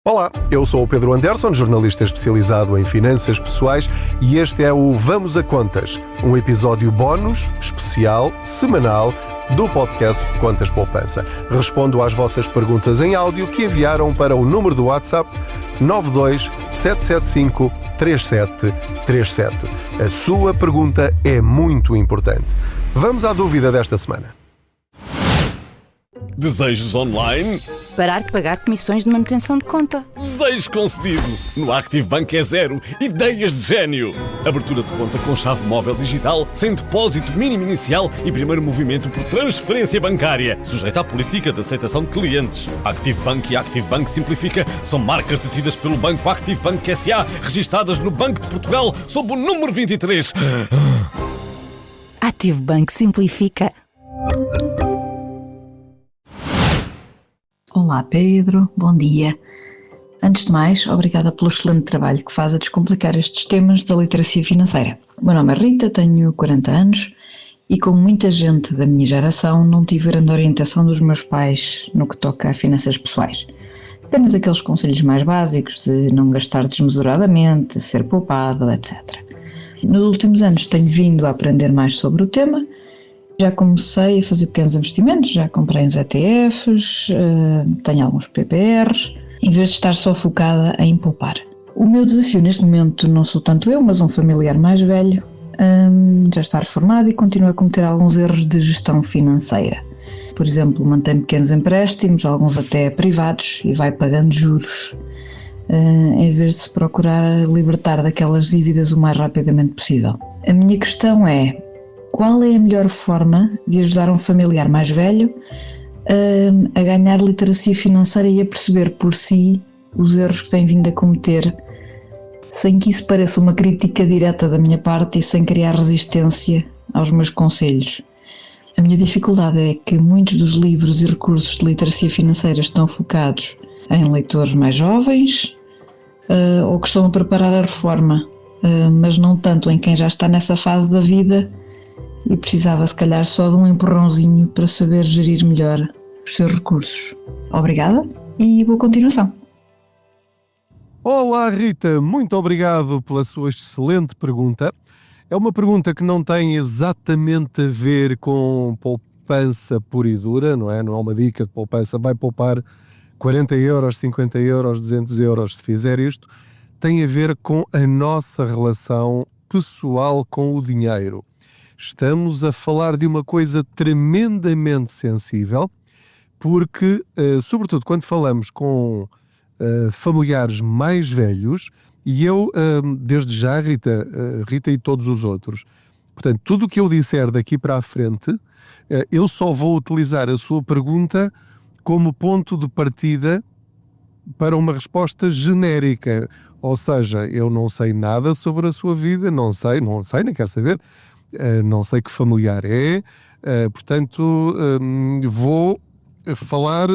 Olá, eu sou o Pedro Anderson, jornalista especializado em finanças pessoais, e este é o Vamos a Contas, um episódio bónus, especial, semanal, do podcast Contas Poupança. Respondo às vossas perguntas em áudio que enviaram para o número do WhatsApp 92 775 3737. A sua pergunta é muito importante. Vamos à dúvida desta semana. Desejos online? Parar de pagar comissões de manutenção de conta. Desejo concedido! No ActiveBank é zero. Ideias de gênio! Abertura de conta com chave móvel digital, sem depósito mínimo inicial e primeiro movimento por transferência bancária. Sujeita à política de aceitação de clientes. ActiveBank e ActiveBank Simplifica são marcas detidas pelo Banco ActiveBank S.A., registadas no Banco de Portugal sob o número 23. ActiveBank Simplifica. Olá Pedro, bom dia. Antes de mais, obrigada pelo excelente trabalho que faz a descomplicar estes temas da literacia financeira. O meu nome é Rita, tenho 40 anos e, como muita gente da minha geração, não tive grande orientação dos meus pais no que toca a finanças pessoais. Apenas aqueles conselhos mais básicos de não gastar desmesuradamente, ser poupado, etc. Nos últimos anos tenho vindo a aprender mais sobre o tema. Já comecei a fazer pequenos investimentos, já comprei uns ETFs, tenho alguns PPRs, em vez de estar só focada em poupar. O meu desafio neste momento não sou tanto eu, mas um familiar mais velho, já está reformado e continua a cometer alguns erros de gestão financeira. Por exemplo, mantém pequenos empréstimos, alguns até privados, e vai pagando juros, em vez de se procurar libertar daquelas dívidas o mais rapidamente possível. A minha questão é: qual é a melhor forma de ajudar um familiar mais velho a ganhar literacia financeira e a perceber por si os erros que tem vindo a cometer, sem que isso pareça uma crítica direta da minha parte e sem criar resistência aos meus conselhos? A minha dificuldade é que muitos dos livros e recursos de literacia financeira estão focados em leitores mais jovens ou que estão a preparar a reforma, mas não tanto em quem já está nessa fase da vida e precisava se calhar só de um empurrãozinho para saber gerir melhor os seus recursos. Obrigada e boa continuação. Olá Rita, muito obrigado pela sua excelente pergunta. É uma pergunta que não tem exatamente a ver com poupança pura e dura, não é? Não é uma dica de poupança, vai poupar 40 euros, 50 euros, 200 euros se fizer isto. Tem a ver com a nossa relação pessoal com o dinheiro. Estamos a falar de uma coisa tremendamente sensível, porque, sobretudo quando falamos com familiares mais velhos, e eu, desde já, Rita e todos os outros, portanto, tudo o que eu disser daqui para a frente, eu só vou utilizar a sua pergunta como ponto de partida para uma resposta genérica. Ou seja, eu não sei nada sobre a sua vida, não sei, nem quero saber. Não sei que familiar é, portanto vou falar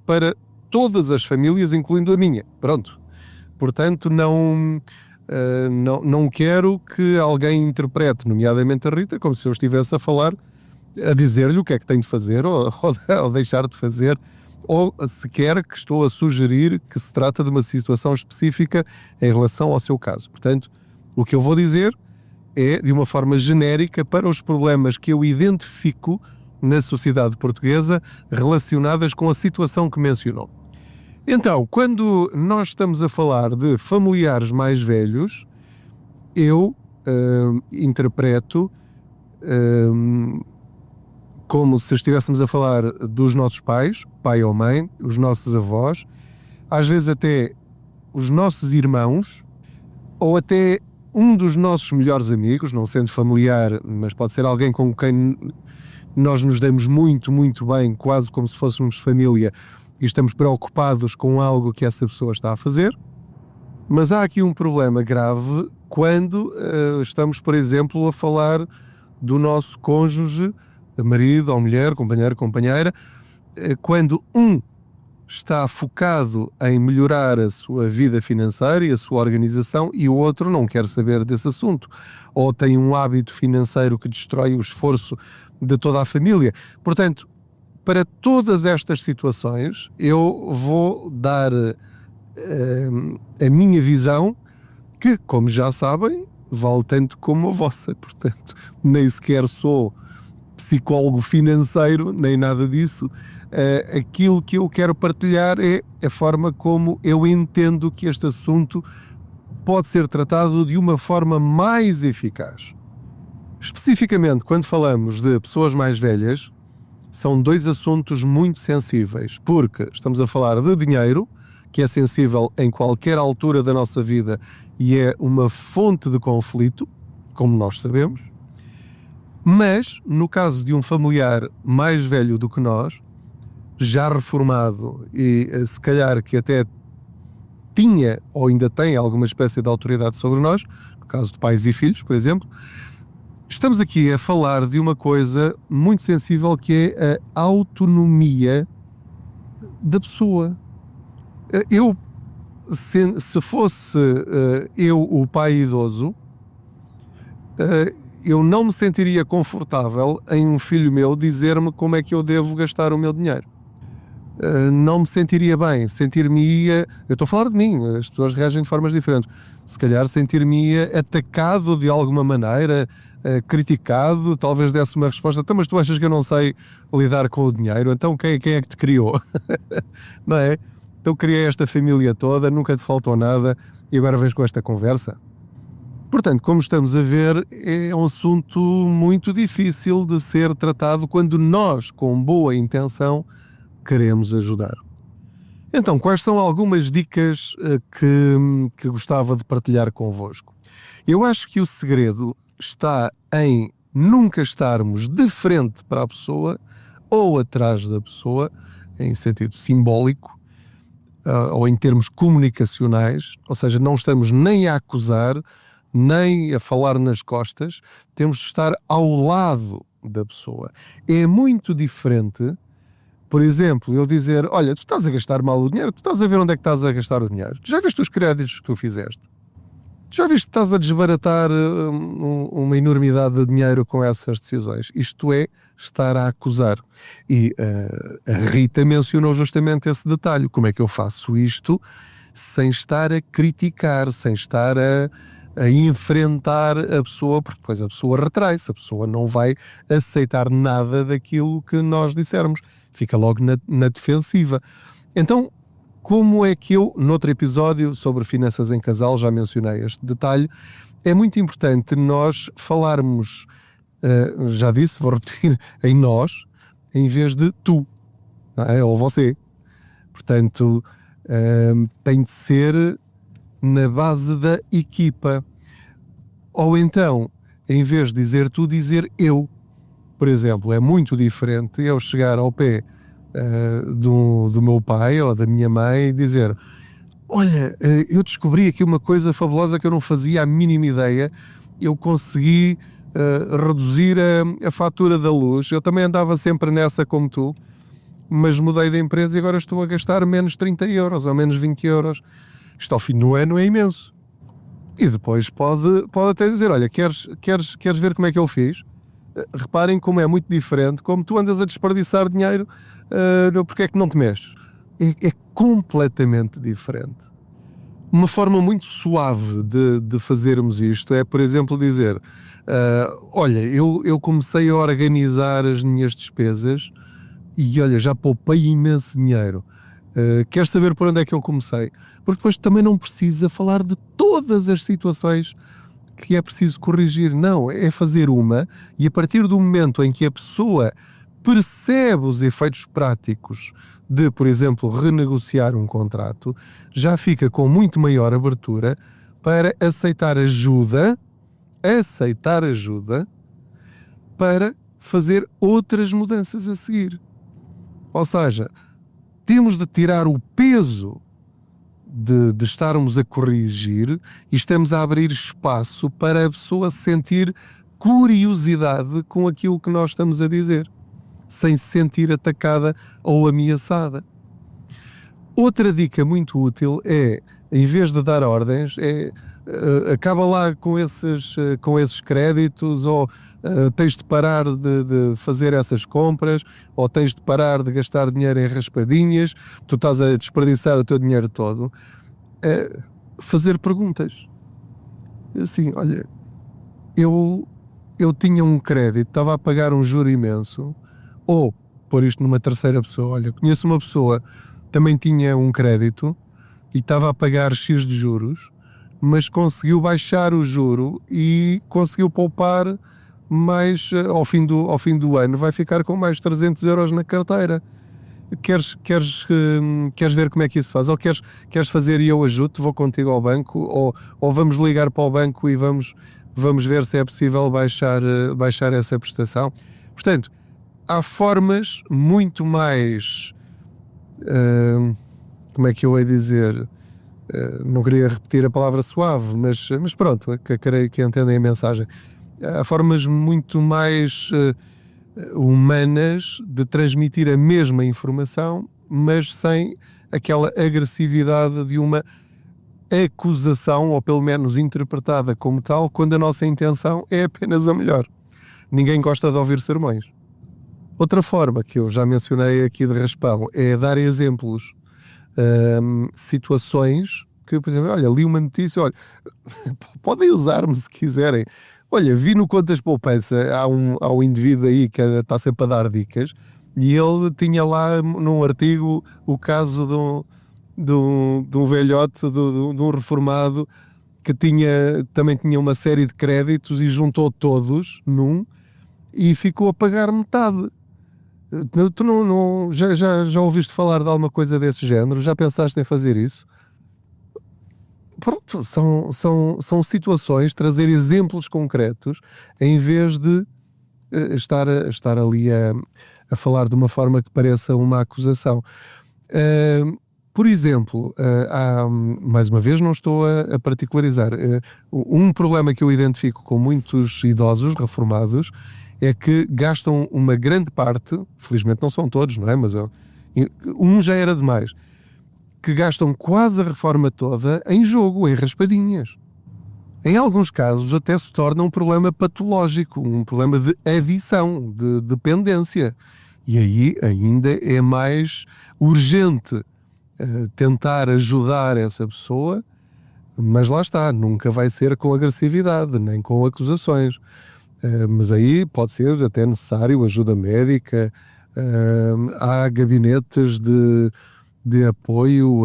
para todas as famílias, incluindo a minha. Pronto. Portanto, não quero que alguém interprete, nomeadamente a Rita, como se eu estivesse a falar, a dizer-lhe o que é que tem de fazer ou deixar de fazer, ou sequer que estou a sugerir que se trata de uma situação específica em relação ao seu caso. Portanto, o que eu vou dizer é de uma forma genérica para os problemas que eu identifico na sociedade portuguesa relacionadas com a situação que mencionou. Então, quando nós estamos a falar de familiares mais velhos, eu interpreto como se estivéssemos a falar dos nossos pais, pai ou mãe, os nossos avós, às vezes até os nossos irmãos, ou até um dos nossos melhores amigos, não sendo familiar, mas pode ser alguém com quem nós nos damos muito, muito bem, quase como se fôssemos família, e estamos preocupados com algo que essa pessoa está a fazer. Mas há aqui um problema grave quando estamos, por exemplo, a falar do nosso cônjuge, marido ou mulher, companheiro, companheira, quando um está focado em melhorar a sua vida financeira e a sua organização e o outro não quer saber desse assunto, ou tem um hábito financeiro que destrói o esforço de toda a família. Portanto, para todas estas situações, eu vou dar a minha visão, que, como já sabem, vale tanto como a vossa. Portanto, nem sequer sou psicólogo financeiro, nem nada disso. Aquilo que eu quero partilhar é a forma como eu entendo que este assunto pode ser tratado de uma forma mais eficaz. Especificamente, quando falamos de pessoas mais velhas, são dois assuntos muito sensíveis, porque estamos a falar de dinheiro, que é sensível em qualquer altura da nossa vida e é uma fonte de conflito, como nós sabemos, mas no caso de um familiar mais velho do que nós, já reformado e se calhar que até tinha ou ainda tem alguma espécie de autoridade sobre nós, no caso de pais e filhos, por exemplo, estamos aqui a falar de uma coisa muito sensível que é a autonomia da pessoa. Eu, se fosse eu o pai idoso, eu não me sentiria confortável em um filho meu dizer-me como é que eu devo gastar o meu dinheiro. Não me sentiria bem, sentir-me-ia, eu estou a falar de mim, as pessoas reagem de formas diferentes, se calhar sentir-me-ia atacado de alguma maneira, criticado, talvez desse uma resposta, então, mas tu achas que eu não sei lidar com o dinheiro, então quem é que te criou? Não é? Então criei esta família toda, nunca te faltou nada e agora vens com esta conversa? Portanto, como estamos a ver, é um assunto muito difícil de ser tratado quando nós, com boa intenção, queremos ajudar. Então, quais são algumas dicas que gostava de partilhar convosco? Eu acho que o segredo está em nunca estarmos de frente para a pessoa ou atrás da pessoa, em sentido simbólico, ou em termos comunicacionais, ou seja, não estamos nem a acusar, nem a falar nas costas, temos de estar ao lado da pessoa. É muito diferente, por exemplo, eu dizer, olha, tu estás a gastar mal o dinheiro, tu estás a ver onde é que estás a gastar o dinheiro, tu já viste os créditos que tu fizeste? Tu já viste que estás a desbaratar uma enormidade de dinheiro com essas decisões? Isto é estar a acusar. E a Rita mencionou justamente esse detalhe. Como é que eu faço isto sem estar a criticar, sem estar a enfrentar a pessoa, porque depois a pessoa retrai-se, a pessoa não vai aceitar nada daquilo que nós dissermos. Fica logo na defensiva. Então, como é que eu, noutro episódio sobre finanças em casal, já mencionei este detalhe, é muito importante nós falarmos, já disse, vou repetir, em nós, em vez de tu, não é? Ou você. Portanto, tem de ser na base da equipa. Ou então, em vez de dizer tu, dizer eu. Por exemplo, é muito diferente eu chegar ao pé do meu pai ou da minha mãe e dizer, olha, eu descobri aqui uma coisa fabulosa que eu não fazia a mínima ideia, eu consegui reduzir a fatura da luz, eu também andava sempre nessa como tu, mas mudei de empresa e agora estou a gastar menos 30 euros ou menos 20 euros. Isto ao fim do ano é imenso. E depois pode até dizer, olha, queres ver como é que eu fiz? Reparem como é muito diferente, como tu andas a desperdiçar dinheiro, porque é que não te mexes? É completamente diferente. Uma forma muito suave de fazermos isto é, por exemplo, dizer, olha, eu comecei a organizar as minhas despesas e olha, já poupei imenso dinheiro. Queres saber por onde é que eu comecei? Porque depois também não precisa falar de todas as situações que é preciso corrigir. Não, é fazer uma e a partir do momento em que a pessoa percebe os efeitos práticos de, por exemplo, renegociar um contrato, já fica com muito maior abertura para aceitar ajuda para fazer outras mudanças a seguir. Ou seja, temos de tirar o peso de estarmos a corrigir e estamos a abrir espaço para a pessoa sentir curiosidade com aquilo que nós estamos a dizer, sem se sentir atacada ou ameaçada. Outra dica muito útil é, em vez de dar ordens, acaba lá com esses créditos, ou tens de parar de fazer essas compras, ou tens de parar de gastar dinheiro em raspadinhas, tu estás a desperdiçar o teu dinheiro todo. fazer perguntas. Assim, olha, eu tinha um crédito, estava a pagar um juro imenso, ou pôr isto numa terceira pessoa, olha, conheço uma pessoa que também tinha um crédito e estava a pagar X de juros, mas conseguiu baixar o juro e conseguiu poupar mais, ao fim do ano, vai ficar com mais 300 euros na carteira. Queres ver como é que isso faz? Ou queres fazer e eu ajudo, vou contigo ao banco, ou vamos ligar para o banco e vamos ver se é possível baixar essa prestação. Portanto, há formas muito mais, como é que eu hei dizer, não queria repetir a palavra suave, mas pronto, creio que entendem a mensagem. Há formas muito mais humanas de transmitir a mesma informação, mas sem aquela agressividade de uma acusação, ou pelo menos interpretada como tal, quando a nossa intenção é apenas a melhor. Ninguém gosta de ouvir sermões. Outra forma que eu já mencionei aqui de raspão é dar exemplos, situações que, por exemplo, olha, li uma notícia, olha, podem usar-me se quiserem. Olha, vi no Contas Poupança, há um indivíduo aí que está sempre a dar dicas, e ele tinha lá num artigo o caso de um velhote, de um reformado, que também tinha uma série de créditos e juntou todos num e ficou a pagar metade. Tu já ouviste falar de alguma coisa desse género? Já pensaste em fazer isso? Pronto, são situações, trazer exemplos concretos, em vez de estar ali a falar de uma forma que pareça uma acusação. Por exemplo, mais uma vez não estou a particularizar, um problema que eu identifico com muitos idosos reformados é que gastam uma grande parte, felizmente não são todos, não é? Mas já era demais, que gastam quase a reforma toda em jogo, em raspadinhas. Em alguns casos até se torna um problema patológico, um problema de adição, de dependência. E aí ainda é mais urgente tentar ajudar essa pessoa, mas lá está, nunca vai ser com agressividade, nem com acusações. Mas aí pode ser até necessário ajuda médica, há gabinetes de apoio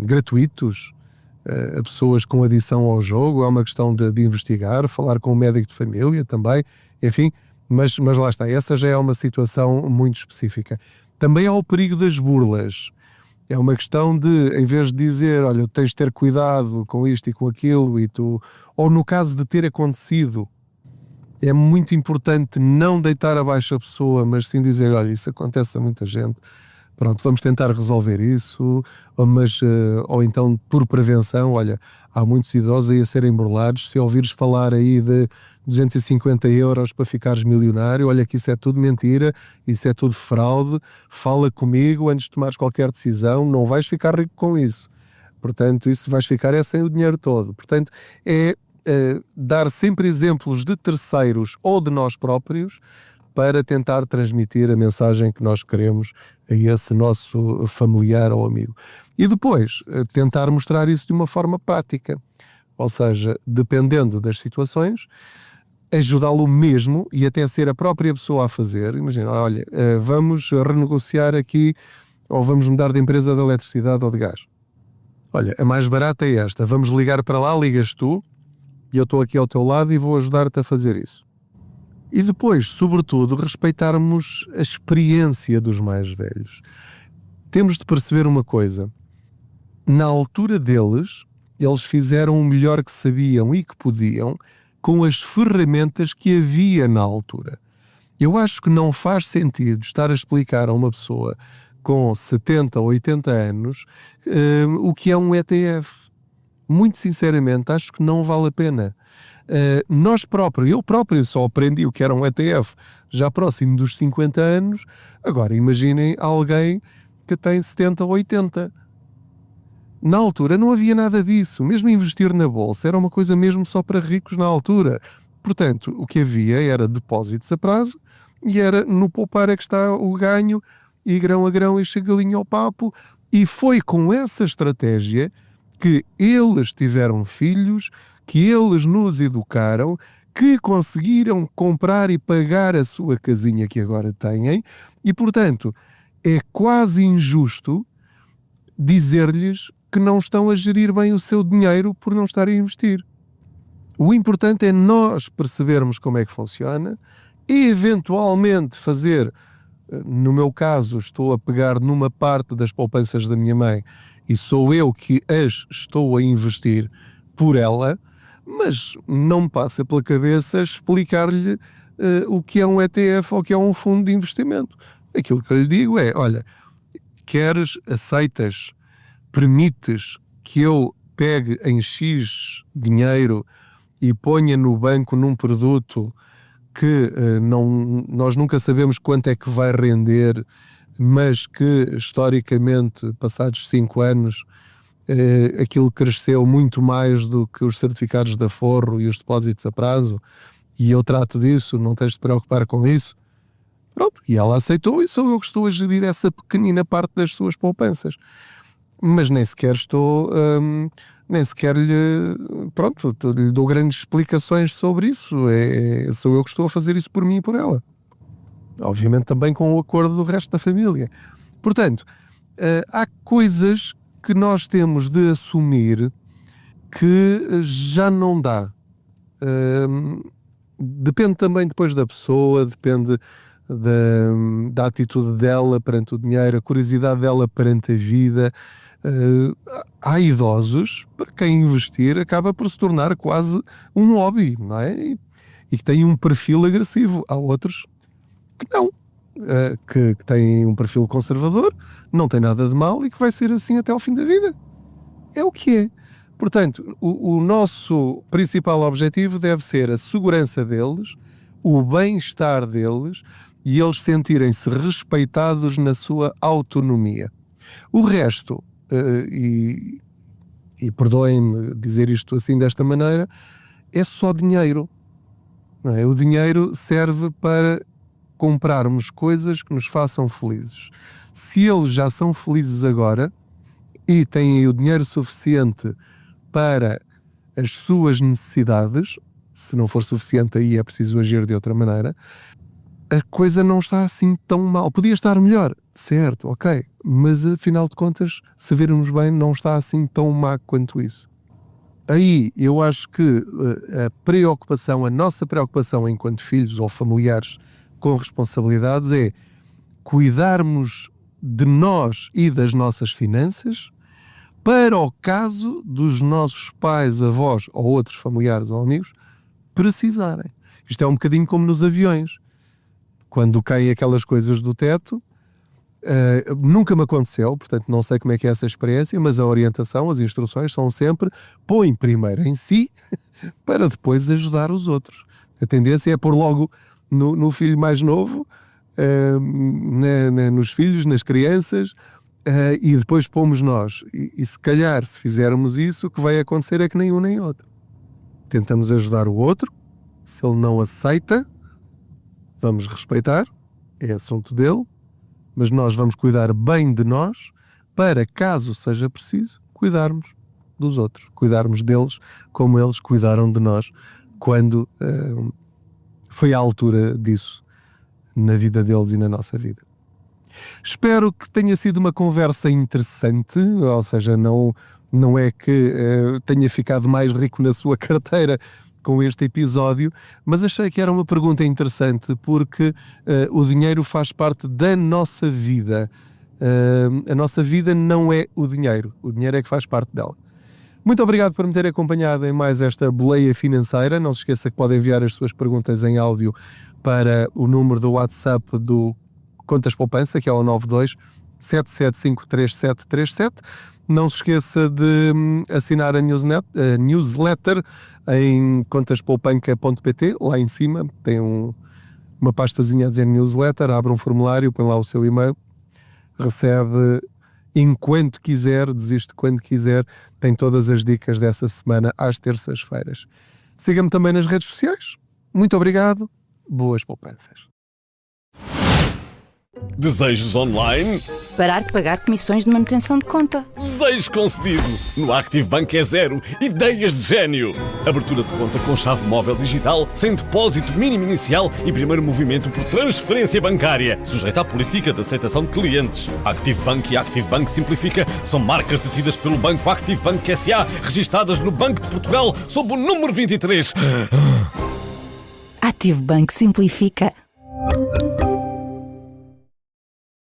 gratuitos a pessoas com adição ao jogo, há uma questão de investigar, falar com o médico de família também, enfim, mas lá está, essa já é uma situação muito específica. Também há o perigo das burlas. É uma questão de, em vez de dizer, olha, tens de ter cuidado com isto e com aquilo, ou no caso de ter acontecido, é muito importante não deitar abaixo a pessoa, mas sim dizer, olha, isso acontece a muita gente, pronto, vamos tentar resolver isso, ou então, por prevenção, olha, há muitos idosos aí a serem burlados, se ouvires falar aí de 250 euros para ficares milionário, olha que isso é tudo mentira, isso é tudo fraude, fala comigo antes de tomares qualquer decisão, não vais ficar rico com isso. Portanto, isso vais ficar sem o dinheiro todo. Portanto, dar sempre exemplos de terceiros ou de nós próprios para tentar transmitir a mensagem que nós queremos a esse nosso familiar ou amigo. E depois, tentar mostrar isso de uma forma prática. Ou seja, dependendo das situações, ajudá-lo mesmo e até ser a própria pessoa a fazer. Imagina, olha, vamos renegociar aqui ou vamos mudar de empresa de eletricidade ou de gás. Olha, a mais barata é esta, vamos ligar para lá, ligas tu e eu estou aqui ao teu lado e vou ajudar-te a fazer isso. E depois, sobretudo, respeitarmos a experiência dos mais velhos. Temos de perceber uma coisa, na altura deles, eles fizeram o melhor que sabiam e que podiam com as ferramentas que havia na altura. Eu acho que não faz sentido estar a explicar a uma pessoa com 70 ou 80 anos o que é um ETF. Muito sinceramente, acho que não vale a pena. Eu próprio só aprendi o que era um ETF já próximo dos 50 anos. Agora, imaginem alguém que tem 70 ou 80. Na altura não havia nada disso. Mesmo investir na bolsa era uma coisa mesmo só para ricos na altura. Portanto, o que havia era depósitos a prazo e era no poupar é que está o ganho e grão a grão e chega galinha ao papo. E foi com essa estratégia que eles tiveram filhos, que eles nos educaram, que conseguiram comprar e pagar a sua casinha que agora têm, e, portanto, é quase injusto dizer-lhes que não estão a gerir bem o seu dinheiro por não estarem a investir. O importante é nós percebermos como é que funciona e, eventualmente, fazer. No meu caso, estou a pegar numa parte das poupanças da minha mãe e sou eu que as estou a investir por ela, mas não me passa pela cabeça explicar-lhe o que é um ETF ou o que é um fundo de investimento. Aquilo que eu lhe digo é, olha, queres, aceitas, permites que eu pegue em X dinheiro e ponha no banco num produto que nós nunca sabemos quanto é que vai render, mas que historicamente, passados 5 anos, aquilo cresceu muito mais do que os certificados de aforro e os depósitos a prazo, e eu trato disso, não tens de te preocupar com isso. Pronto, e ela aceitou, e sou eu que estou a gerir essa pequenina parte das suas poupanças. Mas nem sequer nem sequer lhe dou grandes explicações sobre isso. Sou eu que estou a fazer isso por mim e por ela. Obviamente também com o acordo do resto da família. Portanto, há coisas que nós temos de assumir que já não dá. Depende também depois da pessoa, depende da atitude dela perante o dinheiro, a curiosidade dela perante a vida. Há idosos para quem investir acaba por se tornar quase um hobby, não é? E que têm um perfil agressivo. Há outros que não, que têm um perfil conservador, não tem nada de mal e que vai ser assim até ao fim da vida. É o que é. Portanto, o nosso principal objetivo deve ser a segurança deles, o bem-estar deles e eles sentirem-se respeitados na sua autonomia. O resto, e perdoem-me dizer isto assim desta maneira, é só dinheiro. Não é? O dinheiro serve para comprarmos coisas que nos façam felizes. Se eles já são felizes agora e têm o dinheiro suficiente para as suas necessidades, se não for suficiente aí é preciso agir de outra maneira, a coisa não está assim tão mal. Podia estar melhor, certo, ok, mas afinal de contas, se virmos bem, não está assim tão má quanto isso. Aí eu acho que a nossa preocupação enquanto filhos ou familiares com responsabilidades é cuidarmos de nós e das nossas finanças para o caso dos nossos pais, avós ou outros familiares ou amigos precisarem. Isto é um bocadinho como nos aviões. Quando caem aquelas coisas do teto, nunca me aconteceu, portanto não sei como é que é essa experiência, mas a orientação, as instruções são sempre põe primeiro em si para depois ajudar os outros. A tendência é pôr logo no filho mais novo, nos filhos, nas crianças, e depois pomos nós. E se calhar, se fizermos isso, o que vai acontecer é que nem um nem outro. Tentamos ajudar o outro, se ele não aceita, vamos respeitar, é assunto dele, mas nós vamos cuidar bem de nós para, caso seja preciso, cuidarmos dos outros, cuidarmos deles como eles cuidaram de nós quando foi a altura disso na vida deles e na nossa vida. Espero que tenha sido uma conversa interessante, ou seja, não é que tenha ficado mais rico na sua carteira com este episódio, mas achei que era uma pergunta interessante porque o dinheiro faz parte da nossa vida. A nossa vida não é o dinheiro é que faz parte dela. Muito obrigado por me ter acompanhado em mais esta boleia financeira. Não se esqueça que pode enviar as suas perguntas em áudio para o número do WhatsApp do Contas Poupança, que é o 92 775 3737. Não se esqueça de assinar a newsletter em contaspoupanca.pt. Lá em cima tem uma pastazinha a dizer newsletter. Abre um formulário, põe lá o seu e-mail, recebe enquanto quiser, desiste quando quiser. Tem todas as dicas dessa semana às terças-feiras. Siga-me também nas redes sociais. Muito obrigado. Boas poupanças. Desejos online? Parar de pagar comissões de manutenção de conta. Desejo concedido! No Active Bank é zero. Ideias de gênio! Abertura de conta com chave móvel digital, sem depósito mínimo inicial e primeiro movimento por transferência bancária, sujeita à política de aceitação de clientes. Active Bank e Active Bank Simplifica são marcas detidas pelo Banco Active Bank S.A., registadas no Banco de Portugal sob o número 23. Active Bank Simplifica.